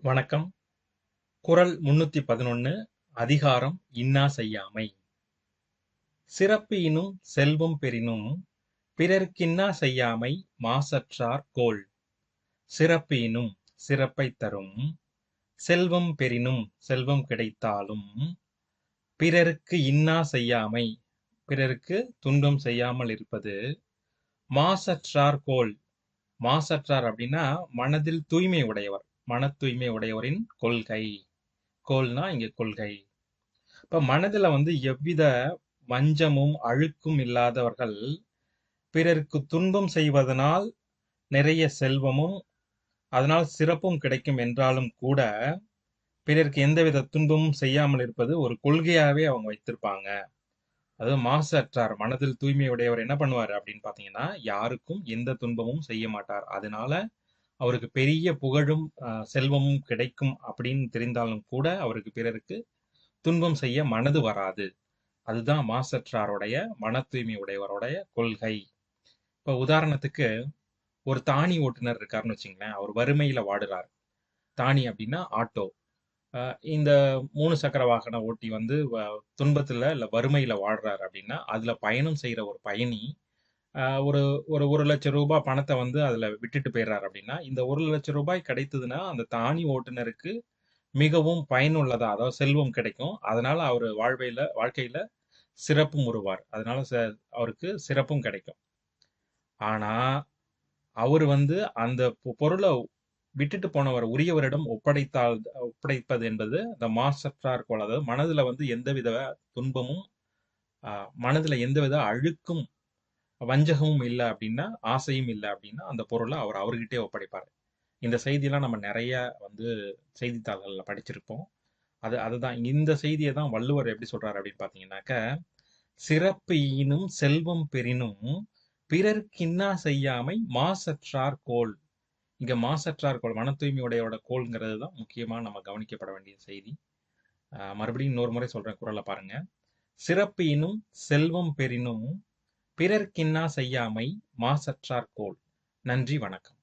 வணக்கம். குறள் 311. அதிகாரம் இன்னா செய்யாமை. சிறப்பு இனும் செல்வம் பெறினும் பிறர்க்கின்னா செய்யாமை மாசற்றார் கோள். சிறப்பு இனும் சிறப்பைத் தரும், செல்வம் பெறினும் செல்வம் கிடைத்தாலும், பிறருக்கு இன்னா செய்யாமை பிறருக்கு துன்பம் செய்யாமல் இருப்பது மாசற்றார் கோள். மாசற்றார் அப்படின்னா மனதில் தூய்மை உடையவர், மன தூய்மை உடையவரின் கொள்கை. கோள்னா இங்க கொள்கை. இப்ப மனதுல எவ்வித வஞ்சமும் அழுக்கும் இல்லாதவர்கள் பிறருக்கு துன்பம் செய்வதனால் நிறைய செல்வமும் அதனால் சிறப்பும் கிடைக்கும் என்றாலும் கூட பிறருக்கு எந்தவித துன்பமும் செய்யாமல் இருப்பது ஒரு கொள்கையாவே அவங்க வைத்திருப்பாங்க. அதாவது மாசற்றார், மனதில் தூய்மை உடையவர் என்ன பண்ணுவார் அப்படின்னு பாத்தீங்கன்னா, யாருக்கும் எந்த துன்பமும் செய்ய மாட்டார். அதனால அவருக்கு பெரிய புகழும் செல்வமும் கிடைக்கும் அப்படின்னு தெரிந்தாலும் கூட அவருக்கு பிறருக்கு துன்பம் செய்ய மனது வராது. அதுதான் மாசற்றாருடைய மன தூய்மை உடையவருடைய கொள்கை. இப்ப உதாரணத்துக்கு ஒரு தானி ஓட்டுநர் இருக்காருன்னு வச்சுங்களேன். அவர் வறுமையில வாடுறார். தானி அப்படின்னா ஆட்டோ. இந்த 3 சக்கர வாகன ஓட்டி துன்பத்துல இல்ல வறுமையில வாடுறாரு அப்படின்னா அதுல பயணம் செய்யற ஒரு பயணி ஒரு ஒரு 1,00,000 ரூபாய் பணத்தை அதுல விட்டுட்டு போயிடுறாரு அப்படின்னா, இந்த 1,00,000 ரூபாய் கிடைத்ததுன்னா அந்த தானி ஓட்டுநருக்கு மிகவும் பயனுள்ளதா, அதாவது செல்வம் கிடைக்கும். அதனால அவர் வாழ்க்கையில சிறப்பும் உருவார். அதனால அவருக்கு சிறப்பும் கிடைக்கும். ஆனா அவர் அந்த பொருளை விட்டுட்டு போனவர் உரியவரிடம் ஒப்படைப்பது என்பது இந்த மாசற்றார் கோள். அதாவது மனதுல எந்தவித துன்பமும் மனதுல எந்தவித அழுக்கும் வஞ்சகமும் இல்லை அப்படின்னா, ஆசையும் இல்லை அப்படின்னா அந்த பொருளை அவர் அவர்கிட்டே ஒப்படைப்பார். இந்த செய்தியெல்லாம் நம்ம நிறைய செய்தித்தாள்கள்ல படிச்சிருப்போம். அதுதான் இந்த செய்தியை தான் வள்ளுவர் எப்படி சொல்றாரு அப்படின்னு பாத்தீங்கன்னாக்க, சிறப்பு ஈனும் செல்வம் பெறினும் பிறர்க்கின்னா செய்யாமை மாசற்றார் கோள். இங்க மாசற்றார் கோள், மன தூய்மையுடையோட கோள்ங்கிறது தான் முக்கியமா நம்ம கவனிக்கப்பட வேண்டிய செய்தி. மறுபடியும் இன்னொரு முறை சொல்றேன், குறளை பாருங்க. சிறப்பு ஈனும் செல்வம் பெறினும் பிறர்க்கின்னா செய்யாமை மாசற்றார் கோள். நன்றி, வணக்கம்.